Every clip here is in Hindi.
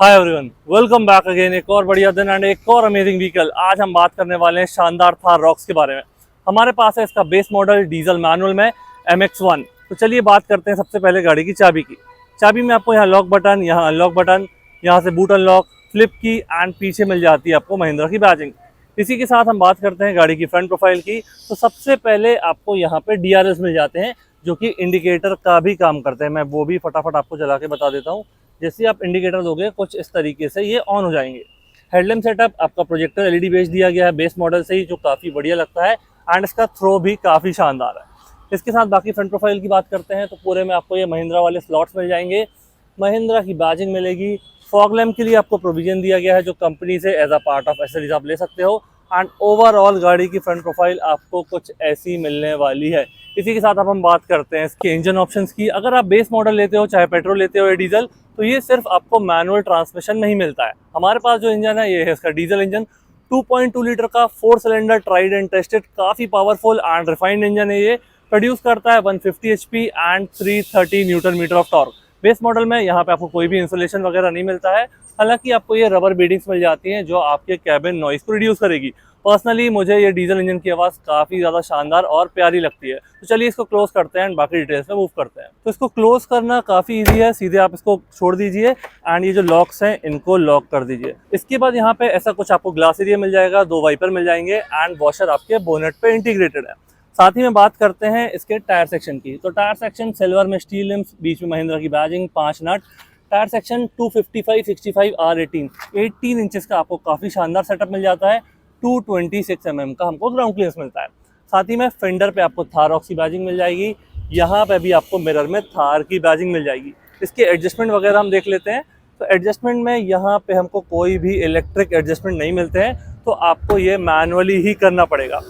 Hi everyone, welcome back again. एक और बढ़िया दिन एंड एक और अमेजिंग व्हीकल। आज हम बात करने वाले हैं शानदार थार रॉक्स के बारे में। हमारे पास है इसका बेस मॉडल डीजल मैनुअल में MX1। तो चलिए बात करते हैं सबसे पहले गाड़ी की चाबी की। चाबी में आपको यहाँ लॉक बटन, यहाँ अनलॉक बटन, यहाँ से बूट अनलॉक, फ्लिप की एंड पीछे मिल जाती है आपको महिंद्रा की बैजिंग। इसी के साथ हम बात करते हैं गाड़ी की फ्रंट प्रोफाइल की। तो सबसे पहले आपको यहाँ पे DRS मिल जाते हैं जो कि इंडिकेटर का भी काम करते हैं। मैं वो भी फटाफट आपको चला के बता देता हूँ। जैसे आप इंडिकेटर दोगे कुछ इस तरीके से ये ऑन हो जाएंगे। हेडलैम्प सेटअप आपका प्रोजेक्टर LED बेस दिया गया है बेस मॉडल से ही, जो काफ़ी बढ़िया लगता है एंड इसका थ्रो भी काफ़ी शानदार है। इसके साथ बाकी फ्रंट प्रोफाइल की बात करते हैं तो पूरे में आपको ये महिंद्रा वाले स्लॉट्स मिल जाएंगे, महिंद्रा की बैजिंग मिलेगी। फॉग लैम्प के लिए आपको प्रोविजन दिया गया है जो कंपनी से as a part of accessories आप ले सकते हो। एंड ओवरऑल गाड़ी की फ्रंट प्रोफाइल आपको कुछ ऐसी मिलने वाली है। इसी के साथ अब हम बात करते हैं इसके इंजन ऑप्शंस की। अगर आप बेस मॉडल लेते हो, चाहे पेट्रोल लेते हो या डीजल, तो ये सिर्फ आपको मैनुअल ट्रांसमिशन नहीं मिलता है। हमारे पास जो इंजन है ये है इसका डीजल इंजन, 2.2 लीटर का 4 सिलेंडर ट्राइड एंड टेस्टेड, काफ़ी पावरफुल एंड रिफाइंड इंजन है। ये प्रोड्यूस करता है 150 HP and 330 newton metre of torque. Base model में यहाँ पे आपको कोई भी इंसुलेशन वगैरह नहीं मिलता है। हालांकि आपको ये रबर बीडिंग्स मिल जाती हैं जो आपके कैबिन नॉइस को रिड्यूस करेगी। पर्सनली मुझे ये डीजल इंजन की आवाज़ काफ़ी ज़्यादा शानदार और प्यारी लगती है। तो चलिए इसको क्लोज करते हैं एंड बाकी डिटेल्स में मूव करते हैं। तो इसको क्लोज करना काफ़ी इजी है, सीधे आप इसको छोड़ दीजिए एंड ये जो लॉक्स हैं इनको लॉक कर दीजिए। इसके बाद यहाँ पे ऐसा कुछ आपको ग्लास एरिया मिल जाएगा, 2 वाइपर मिल जाएंगे एंड वॉशर आपके बोनेट पे इंटीग्रेटेड है। साथ ही में बात करते हैं इसके टायर सेक्शन की। तो टायर सेक्शन सिल्वर में स्टील लिम्स, बीच में महिंद्रा की बैजिंग, 5 नट। टायर सेक्शन 255/65 R18, 18 इंचेस का आपको काफ़ी शानदार सेटअप मिल जाता है। 226 mm का हमको ग्राउंड क्लियरेंस मिलता है। साथ ही में फेंडर पे आपको थार रॉक्स की बैजिंग मिल जाएगी। यहाँ पे भी आपको मिरर में थार की बैजिंग मिल जाएगी। इसके एडजस्टमेंट वगैरह हम देख लेते हैं। तो एडजस्टमेंट में यहाँ पे हमको कोई भी इलेक्ट्रिक एडजस्टमेंट नहीं मिलते हैं, तो आपको ये मैनुअली ही करना पड़ेगा।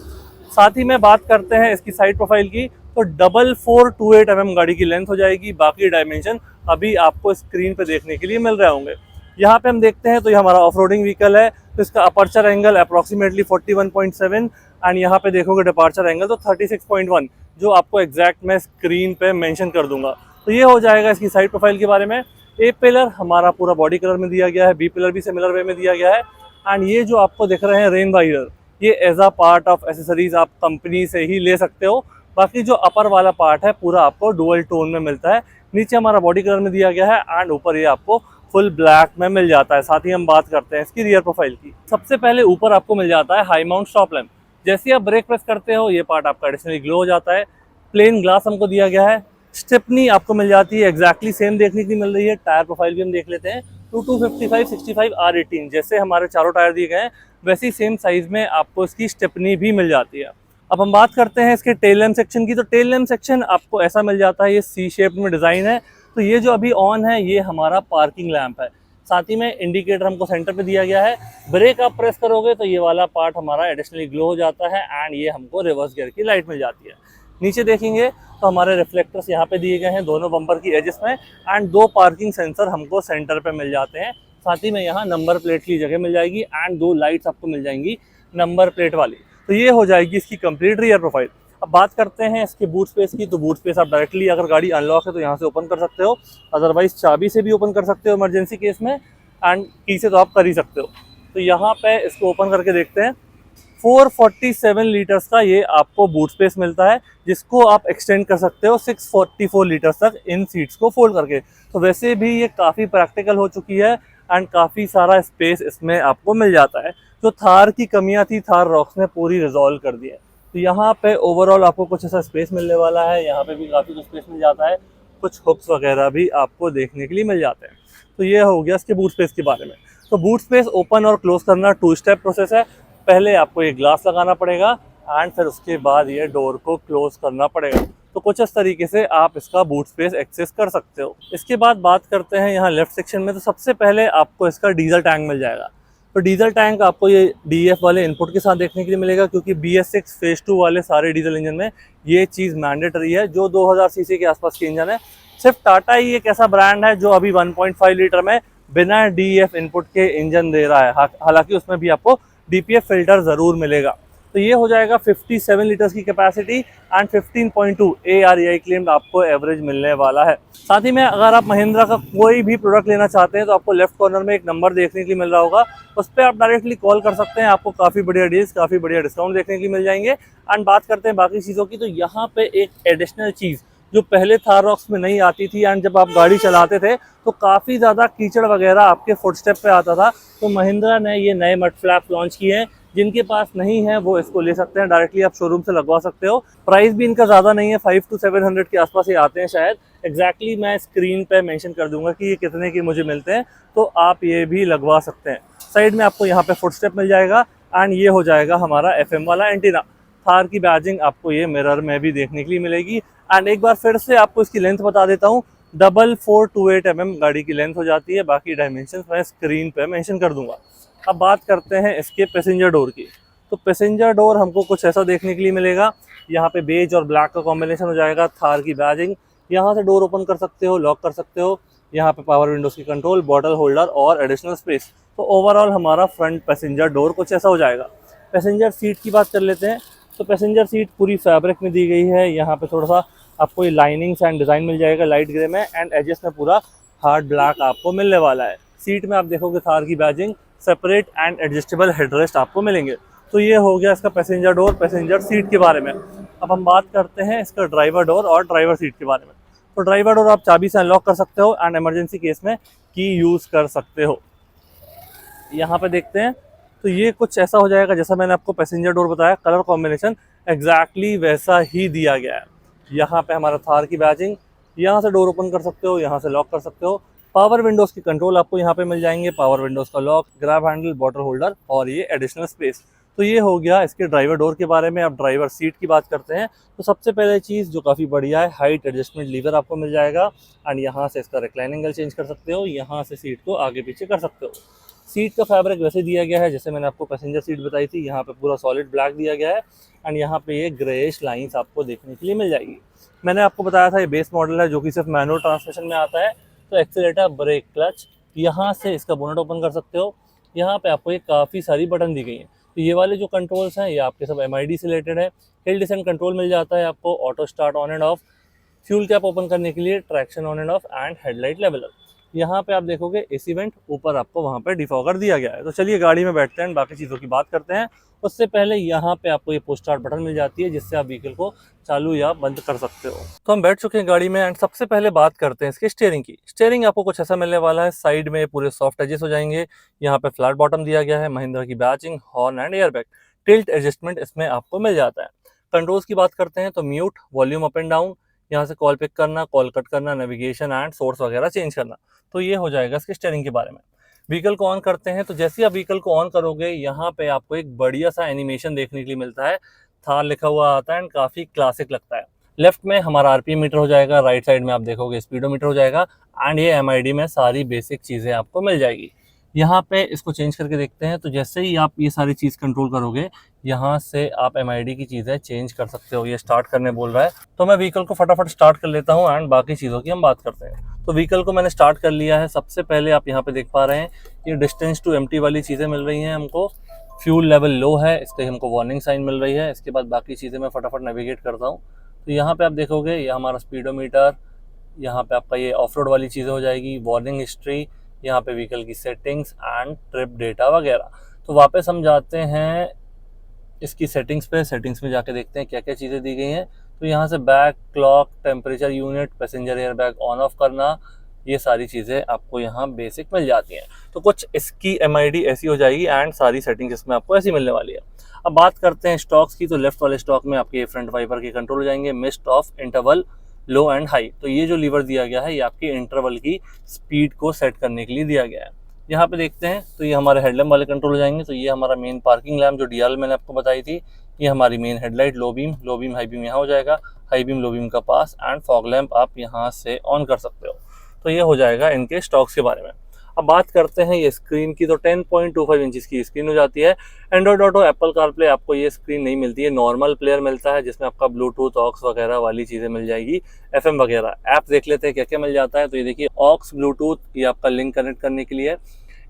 साथ ही में बात करते हैं इसकी साइड प्रोफाइल की। तो 4428 mm गाड़ी की लेंथ हो जाएगी। बाकी डायमेंशन अभी आपको स्क्रीन पे देखने के लिए मिल रहे होंगे। यहाँ पे हम देखते हैं तो ये हमारा ऑफ रोडिंग व्हीकल है, तो इसका अपर्चर एंगल अप्रॉक्सीमेटली 41.7 एंड यहाँ पे देखोगे डिपार्चर एंगल तो 36.1, जो आपको एग्जैक्ट मैं स्क्रीन पे मेंशन कर दूंगा। तो ये हो जाएगा इसकी साइड प्रोफाइल के बारे में। ए पिलर हमारा पूरा बॉडी कलर में दिया गया है, बी पिलर भी सिमिलर वे में दिया गया है एंड ये जो आपको दिख रहे हैं रेन वाइडर, ये as a part of accessories आप कंपनी से ही ले सकते हो। बाकी जो अपर वाला पार्ट है पूरा आपको डुअल टोन में मिलता है। नीचे हमारा बॉडी कलर में दिया गया है एंड ऊपर ये आपको फुल ब्लैक में मिल जाता है। साथ ही हम बात करते हैं इसकी रियर प्रोफाइल की। सबसे पहले ऊपर आपको मिल जाता है हाई माउंट स्टॉप लैंप। जैसे ही आप ब्रेक प्रेस करते हो ये पार्ट आपका एडिशनली ग्लो हो जाता है। प्लेन ग्लास हमको दिया गया है। स्टेपनी आपको मिल जाती है, एग्जैक्टली सेम देखने की मिल रही है। टायर प्रोफाइल भी हम देख लेते हैं। 255/65 R18, जैसे हमारे चारों टायर दिए गए हैं वैसे ही सेम साइज में आपको इसकी स्टेपनी भी मिल जाती है। अब हम बात करते हैं इसके टेल लैम्प सेक्शन की। तो टेल लैम्प सेक्शन आपको ऐसा मिल जाता है, ये C शेप में डिज़ाइन है। तो ये जो अभी ऑन है ये हमारा पार्किंग लैंप है। साथ ही में इंडिकेटर हमको सेंटर पे दिया गया है। ब्रेक आप प्रेस करोगे तो ये वाला पार्ट हमारा एडिशनली ग्लो हो जाता है एंड ये हमको रिवर्स गियर की लाइट मिल जाती है। नीचे देखेंगे तो हमारे रिफ्लेक्टर्स यहाँ पे दिए गए हैं दोनों बम्पर की एजेस में एंड 2 पार्किंग सेंसर हमको सेंटर पे मिल जाते हैं। साथ ही में यहाँ नंबर प्लेट की जगह मिल जाएगी एंड 2 लाइट्स आपको मिल जाएंगी नंबर प्लेट वाली। तो ये हो जाएगी इसकी कंप्लीट रियर प्रोफाइल। अब बात करते हैं इसके बूट स्पेस की। तो बूट स्पेस आप डायरेक्टली अगर गाड़ी अनलॉक है तो यहाँ से ओपन कर सकते हो, अदरवाइज चाबी से भी ओपन कर सकते हो इमरजेंसी केस में, एंड की से तो आप कर ही सकते हो। तो यहाँ पे इसको ओपन करके देखते हैं। 447 लीटर्स का ये आपको बूट स्पेस मिलता है, जिसको आप एक्सटेंड कर सकते हो 644 लीटर्स तक इन सीट्स को फोल्ड करके। तो वैसे भी ये काफ़ी प्रैक्टिकल हो चुकी है एंड काफ़ी सारा स्पेस इसमें आपको मिल जाता है। जो थार की कमियां थी थार रॉक्स ने पूरी रिजॉल्व कर दी है। तो यहाँ पे ओवरऑल आपको कुछ ऐसा स्पेस मिलने वाला है। यहाँ पे भी काफ़ी कुछ स्पेस मिल जाता है, कुछ हुक्स वगैरह भी आपको देखने के लिए मिल जाते हैं। तो ये हो गया इसके बूट स्पेस के बारे में। तो बूट स्पेस ओपन और क्लोज करना 2 स्टेप प्रोसेस है। पहले आपको ये ग्लास लगाना पड़ेगा एंड फिर उसके बाद ये डोर को क्लोज करना पड़ेगा। तो कुछ इस तरीके से आप इसका बूट स्पेस एक्सेस कर सकते हो। इसके बाद बात करते हैं यहाँ लेफ्ट सेक्शन में। तो सबसे पहले आपको इसका डीजल टैंक मिल जाएगा। तो डीजल टैंक आपको ये DEF वाले इनपुट के साथ देखने के लिए मिलेगा, क्योंकि BS6 फेज 2 वाले सारे डीजल इंजन में ये चीज़ मैंडेटरी है। जो 2000 सीसी के आसपास के इंजन है, सिर्फ टाटा ही एक ऐसा ब्रांड है जो अभी 1.5 लीटर में बिना DEF इनपुट के इंजन दे रहा है। हालांकि उसमें भी आपको DPF फिल्टर ज़रूर मिलेगा। तो ये हो जाएगा 57 लीटर्स की कैपेसिटी एंड 15.2 ARAI क्लेम्ड आपको एवरेज मिलने वाला है। साथ ही में अगर आप महिंद्रा का कोई भी प्रोडक्ट लेना चाहते हैं तो आपको लेफ्ट कॉर्नर में एक नंबर देखने के लिए मिल रहा होगा, उस पर आप डायरेक्टली कॉल कर सकते हैं। आपको काफ़ी बढ़िया डील्स, काफ़ी बढ़िया डिस्काउंट देखने के लिए मिल जाएंगे। एंड बात करते हैं बाकी चीज़ों की, तो यहाँ पे एक एडिशनल चीज़ जो पहले थार रॉक्स में नहीं आती थी एंड जब आप गाड़ी चलाते थे तो काफ़ी ज़्यादा कीचड़ वगैरह आपके फुटस्टेप पे आता था, तो महिंद्रा ने ये नए मड फ्लैप लॉन्च किए हैं। जिनके पास नहीं है वो इसको ले सकते हैं, डायरेक्टली आप शोरूम से लगवा सकते हो। प्राइस भी इनका ज़्यादा नहीं है, 500 to 700 के आसपास ही आते हैं शायद। एग्जैक्टली मैं स्क्रीन पे मेंशन कर दूंगा कि ये कितने के मुझे मिलते हैं, तो आप ये भी लगवा सकते हैं। साइड में आपको यहाँ पे फुटस्टेप मिल जाएगा एंड ये हो जाएगा हमारा FM वाला एंटीना। थार की बैजिंग आपको ये मिरर में भी देखने के लिए मिलेगी। एंड एक बार फिर से आपको इसकी लेंथ बता देता हूँ, 4428 mm गाड़ी की लेंथ हो जाती है। बाकी डायमेंशन मैं स्क्रीन पे मेंशन कर दूंगा। अब बात करते हैं इसके पैसेंजर डोर की। तो पैसेंजर डोर हमको कुछ ऐसा देखने के लिए मिलेगा। यहाँ पे बेज और ब्लैक का कॉम्बिनेशन हो जाएगा। थार की बैजिंग, यहाँ से डोर ओपन कर सकते हो, लॉक कर सकते हो। यहाँ पे पावर विंडोज की कंट्रोल, बॉटल होल्डर और एडिशनल स्पेस। तो ओवरऑल हमारा फ्रंट पैसेंजर डोर कुछ ऐसा हो जाएगा। पैसेंजर सीट की बात कर लेते हैं। तो पैसेंजर सीट पूरी फैब्रिक में दी गई है। यहाँ पे थोड़ा सा आपको ये लाइनिंग्स एंड डिज़ाइन मिल जाएगा लाइट ग्रे में, एंड एजेस में पूरा हार्ड ब्लैक आपको मिलने वाला है। सीट में आप देखोगे थार की badging, separate and adjustable headrest आपको मिलेंगे। तो ये हो गया इसका पैसेंजर डोर, पैसेंजर सीट के बारे में। अब हम बात करते हैं इसका ड्राइवर डोर और ड्राइवर सीट के बारे में। तो ड्राइवर डोर आप चाबी से अनलॉक कर सकते हो एंड इमरजेंसी केस में की यूज़ कर सकते हो। यहाँ पे देखते हैं तो ये कुछ ऐसा हो जाएगा जैसा मैंने आपको पैसेंजर डोर बताया। कलर कॉम्बिनेशन एग्जैक्टली वैसा ही दिया गया है। यहाँ पे हमारा थार की बैजिंग, यहाँ से डोर ओपन कर सकते हो, यहाँ से लॉक कर सकते हो। पावर विंडोज़ की कंट्रोल आपको यहाँ पे मिल जाएंगे, पावर विंडोज़ का lock, grab handle, bottle holder और ये एडिशनल स्पेस। तो ये हो गया इसके ड्राइवर डोर के बारे में। अब ड्राइवर सीट की बात करते हैं। तो सबसे पहले चीज़ जो काफ़ी बढ़िया है, हाइट एडजस्टमेंट लीवर आपको मिल जाएगा एंड यहाँ से इसका रिक्लाइन एंगल चेंज कर सकते हो, यहाँ से सीट को आगे पीछे कर सकते हो। सीट का फैब्रिक वैसे दिया गया है जैसे मैंने आपको पैसेंजर सीट बताई थी। यहाँ पे पूरा सॉलिड ब्लैक दिया गया है एंड यहाँ पे ये ग्रेइश लाइंस आपको देखने के लिए मिल जाएगी। मैंने आपको बताया था ये बेस मॉडल है जो कि सिर्फ मैनुअल ट्रांसमिशन में आता है। तो एक्सीलेटर, ब्रेक, क्लच, यहाँ से इसका बोनट ओपन कर सकते हो। यहाँ पे आपको ये काफ़ी सारी बटन दी गई हैं। तो ये वाले जो कंट्रोल्स हैं ये आपके सब MID से रिलेटेड है। हिल डिसेंट कंट्रोल मिल जाता है आपको, auto start on end of, fuel cap open करने के लिए, traction on end of and headlight leveller. यहाँ पे आप देखोगे AC वेंट, ऊपर आपको वहाँ पे डिफॉगर दिया गया है। तो चलिए गाड़ी में बैठते हैं, बाकी चीज़ों की बात करते हैं। उससे पहले यहाँ पे आपको ये पुश स्टार्ट बटन मिल जाती है जिससे आप व्हीकल को चालू या बंद कर सकते हो। तो हम बैठ चुके हैं गाड़ी में एंड सबसे पहले बात करते हैं इसके स्टीयरिंग की। स्टीयरिंग आपको कुछ ऐसा मिलने वाला है। साइड में पूरे सॉफ्ट एजेस हो जाएंगे। यहाँ पे फ्लैट बॉटम दिया गया है, महिंद्रा की badging, horn and airbag, tilt adjustment इसमें आपको मिल जाता है। कंट्रोल्स की बात करते हैं तो mute, volume up and down, यहाँ से कॉल पिक करना, कॉल कट करना, नेविगेशन एंड सोर्स वगैरह चेंज करना। तो ये हो जाएगा इसके स्टीयरिंग के बारे में। व्हीकल को ऑन करते हैं तो जैसे ही आप व्हीकल को ऑन करोगे यहाँ पे आपको एक बढ़िया सा एनिमेशन देखने के लिए मिलता है। थार लिखा हुआ आता है एंड काफ़ी क्लासिक लगता है। लेफ्ट में हमारा RPM मीटर हो जाएगा, राइट साइड में आप देखोगे स्पीडोमीटर हो जाएगा एंड ये MID में सारी बेसिक चीज़ें आपको मिल जाएगी। यहाँ पे इसको चेंज करके देखते हैं तो जैसे ही आप ये सारी चीज़ कंट्रोल करोगे यहाँ से आप MID की चीज़ें चेंज कर सकते हो। ये स्टार्ट करने बोल रहा है तो मैं व्हीकल को फटाफट स्टार्ट कर लेता हूँ एंड बाकी चीज़ों की हम बात करते हैं। तो व्हीकल को मैंने स्टार्ट कर लिया है। सबसे पहले आप यहाँ पे देख पा रहे हैं ये डिस्टेंस टू एम्प्टी वाली चीज़ें मिल रही हैं हमको। फ्यूल लेवल लो है, इसके हमको वार्निंग साइन मिल रही है। इसके बाद बाकी चीज़ें मैं फटाफट नेविगेट करता हूँ। तो यहाँ पे आप देखोगे ये हमारा स्पीडोमीटर, यहाँ पे आपका ये ऑफ रोड वाली चीज़ें हो जाएगी, वार्निंग हिस्ट्री, यहाँ पे व्हीकल की सेटिंग्स एंड ट्रिप डेटा वगैरह। तो वापस हम जाते हैं इसकी सेटिंग्स पे। सेटिंग्स में जाके देखते हैं क्या क्या चीज़ें दी गई हैं। तो यहाँ से back clock, temperature unit, passenger air bag on off करना, ये सारी चीज़ें आपको यहाँ बेसिक मिल जाती हैं। तो कुछ इसकी MID ऐसी हो जाएगी एंड सारी सेटिंग्स इसमें आपको ऐसी मिलने वाली है। अब बात करते हैं स्टॉक्स की। तो लेफ्ट वाले स्टॉक में आपके फ्रंट वाइपर के कंट्रोल हो जाएंगे, mist of, interval, low and high. तो ये जो लीवर दिया गया है ये आपकी इंटरवल की स्पीड को सेट करने के लिए दिया गया है। यहाँ पे देखते हैं तो ये हमारे हेडलैम्प वाले कंट्रोल हो जाएंगे। तो ये हमारा मेन पार्किंग लैम्प जो DRL मैंने आपको बताई थी, ये हमारी main headlight, low beam high beam यहाँ हो जाएगा, हाई बीम लो बीम का पास एंड फॉग लैम्प आप यहाँ से ऑन कर सकते हो। तो ये हो जाएगा इनके स्टॉक्स के बारे में। अब बात करते हैं ये स्क्रीन की। तो 10.25 इंचज़ की स्क्रीन हो जाती है। एंड्रॉइड ऑटो, एप्पल कारप्ले आपको ये स्क्रीन नहीं मिलती है। नॉर्मल प्लेयर मिलता है जिसमें आपका ब्लूटूथ, ऑक्स वगैरह वाली चीज़ें मिल जाएगी, FM वगैरह। ऐप देख लेते हैं क्या क्या मिल जाता है। तो ये देखिए ऑक्स, ब्लूटूथ, ये आपका लिंक कनेक्ट करने के लिए।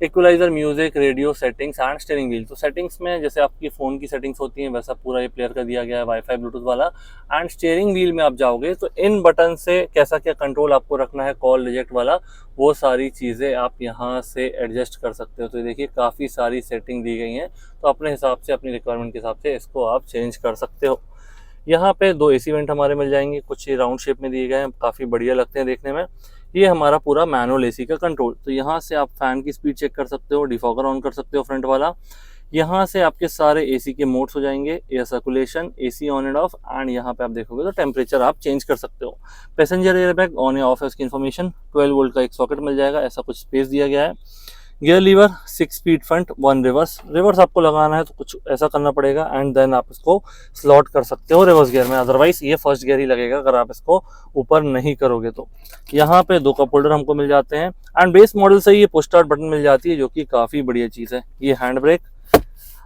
Equaliser, music, radio settings and steering wheel. तो सेटिंग्स में जैसे आपकी फ़ोन की सेटिंग्स होती हैं वैसा पूरा ये प्लेयर का दिया गया है, वाईफाई ब्लूटूथ वाला। एंड स्टीयरिंग व्हील में आप जाओगे तो इन बटन से कैसा क्या कंट्रोल आपको रखना है, कॉल रिजेक्ट वाला, वो सारी चीज़ें आप यहाँ से एडजस्ट कर सकते हो। तो देखिए काफ़ी सारी सेटिंग दी गई हैं, तो अपने हिसाब से, अपनी रिक्वायरमेंट के हिसाब से इसको आप चेंज कर सकते हो। यहाँ पे 2 एसी वेंट हमारे मिल जाएंगे, कुछ ये राउंड शेप में दिए गए हैं, काफ़ी बढ़िया लगते हैं देखने में। ये हमारा पूरा मैनुअल एसी का कंट्रोल। तो यहाँ से आप फैन की स्पीड चेक कर सकते हो, डिफॉगर ऑन कर सकते हो फ्रंट वाला। यहाँ से आपके सारे एसी के मोड्स हो जाएंगे, air circulation, AC on end of, and यहाँ पे आप देखोगे तो टेम्परेचर आप चेंज कर सकते हो। पैसेंजर एयरबैग ऑन या ऑफ है उसकी इन्फॉर्मेशन, 12 वोल्ट का एक सॉकेट मिल जाएगा, ऐसा कुछ स्पेस दिया गया है। Gear lever 6 speed front 1 reverse. Reverse आपको लगाना है तो कुछ ऐसा करना पड़ेगा एंड देन आप इसको स्लॉट कर सकते हो रिवर्स गियर में, अदरवाइज ये फर्स्ट गियर ही लगेगा अगर आप इसको ऊपर नहीं करोगे तो। यहाँ पे 2 कप होल्डर हमको मिल जाते हैं एंड बेस मॉडल से ये पुश स्टार्ट बटन मिल जाती है जो कि काफ़ी बढ़िया चीज़ है। ये हैंड ब्रेक,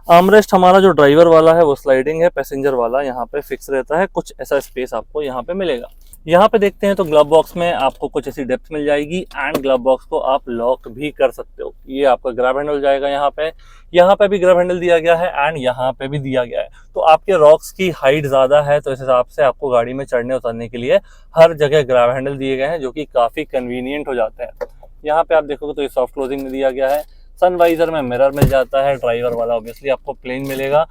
आर्मरेस्ट हमारा जो ड्राइवर वाला है वो स्लाइडिंग है, पैसेंजर वाला यहाँ पे फिक्स रहता है, कुछ ऐसा स्पेस आपको यहाँ पे मिलेगा। यहाँ पे देखते हैं तो ग्लव बॉक्स में आपको कुछ ऐसी डेप्थ मिल जाएगी एंड ग्लव बॉक्स को आप लॉक भी कर सकते हो। ये आपका ग्रैब हैंडल जाएगा, यहाँ पे भी ग्रैब हैंडल दिया गया है एंड यहाँ पे भी दिया गया है। तो आपके रॉक्स की हाइट ज़्यादा है तो इस हिसाब से आपको गाड़ी में चढ़ने उतरने के लिए हर जगह ग्रैब हैंडल दिए गए हैं जो कि काफ़ी कन्वीनियंट हो जाते हैं। यहाँ पे आप देखोगे तो ये सॉफ्ट क्लोजिंग में दिया गया है। सनवाइजर में मिरर मिल जाता है, ड्राइवर वाला ऑब्वियसली आपको प्लेन मिलेगा।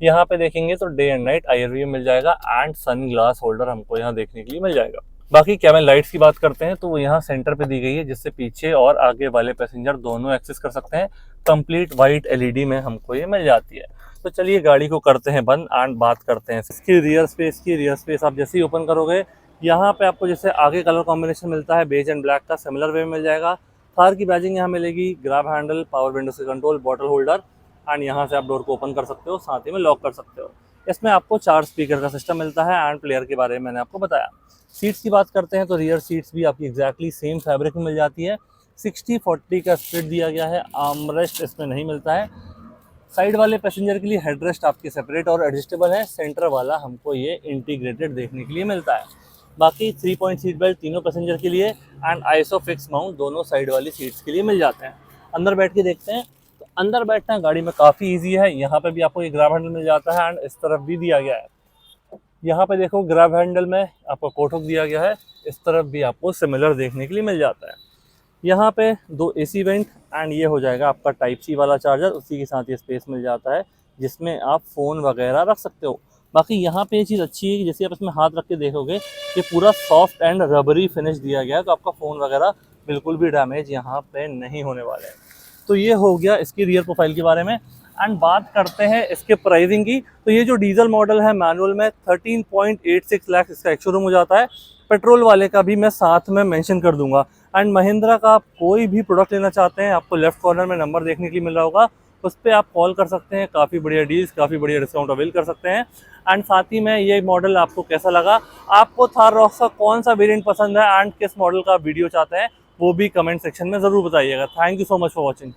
यहाँ पे देखेंगे तो डे एंड नाइट IR मिल जाएगा एंड सन ग्लास होल्डर हमको यहाँ देखने के लिए मिल जाएगा। बाकी कैबिन लाइट्स की बात करते हैं तो वो यहाँ सेंटर पे दी गई है जिससे पीछे और आगे वाले पैसेंजर दोनों एक्सेस कर सकते हैं। कंप्लीट वाइट LED में हमको ये मिल जाती है। तो चलिए गाड़ी को करते हैं बंद एंड बात करते हैं इसकी रियर स्पेस की। रियर स्पेस आप जैसे ही ओपन करोगे यहाँ पे आपको जैसे आगे कलर कॉम्बिनेशन मिलता है बेज एंड ब्लैक का, सिमिलर वे में मिल जाएगा। थार की बैजिंग यहाँ मिलेगी, ग्रैब हैंडल, पावर विंडो से कंट्रोल, बॉटल होल्डर एंड यहाँ से आप डोर को ओपन कर सकते हो, साथ ही में लॉक कर सकते हो। इसमें आपको 4 स्पीकर का सिस्टम मिलता है एंड प्लेयर के बारे में मैंने आपको बताया। सीट्स की बात करते हैं तो रियर सीट्स भी आपकी एग्जैक्टली सेम फैब्रिक में मिल जाती है। 60-40 का स्प्लिट दिया गया है, आर्मरेस्ट इसमें नहीं मिलता है। साइड वाले पैसेंजर के लिए हेडरेस्ट आपके सेपरेट और एडजस्टेबल है, सेंटर वाला हमको ये इंटीग्रेटेड देखने के लिए मिलता है। बाकी 3 पॉइंट सीट बेल्ट तीनों पैसेंजर के लिए एंड आइसोफिक्स माउंट दोनों साइड वाली सीट्स के लिए मिल जाते हैं। अंदर बैठ के देखते हैं तो अंदर बैठना गाड़ी में काफ़ी इजी है। यहाँ पे भी आपको ये ग्रैब हैंडल मिल जाता है एंड इस तरफ भी दिया गया है। यहाँ पे देखो ग्रैब हैंडल में आपको कोट हुक दिया गया है, इस तरफ भी आपको सिमिलर देखने के लिए मिल जाता है। यहाँ पे 2 AC वेंट एंड ये हो जाएगा आपका टाइप C वाला चार्जर, उसी के साथ ये स्पेस मिल जाता है जिसमें आप फ़ोन वगैरह रख सकते हो। बाकी यहाँ पे ये चीज़ अच्छी है कि जैसे आप इसमें हाथ रख के देखोगे ये पूरा सॉफ्ट एंड रबरी फिनिश दिया गया है, तो आपका फ़ोन वगैरह बिल्कुल भी डैमेज यहाँ पे नहीं होने वाले हैं। तो ये हो गया इसकी रियर प्रोफाइल के बारे में एंड बात करते हैं इसके प्राइसिंग की। तो ये जो डीजल मॉडल है मैनुअल में 13.86 लाख इसका एक शोरूम हो जाता है। पेट्रोल वाले का भी मैं साथ में मेंशन कर दूंगा। एंड महिंद्रा का आप कोई भी प्रोडक्ट लेना चाहते हैं आपको लेफ्ट कॉर्नर में नंबर देखने के लिए मिल रहा होगा, उस पर आप कॉल कर सकते हैं, काफ़ी बढ़िया डील्स, काफ़ी बढ़िया डिस्काउंट अवेल कर सकते हैं। एंड साथ ही में ये मॉडल आपको कैसा लगा, आपको थार रॉक्स का कौन सा वेरिएंट पसंद है एंड किस मॉडल का वीडियो चाहते हैं वो भी कमेंट सेक्शन में ज़रूर बताइएगा। Thank you so much for watching.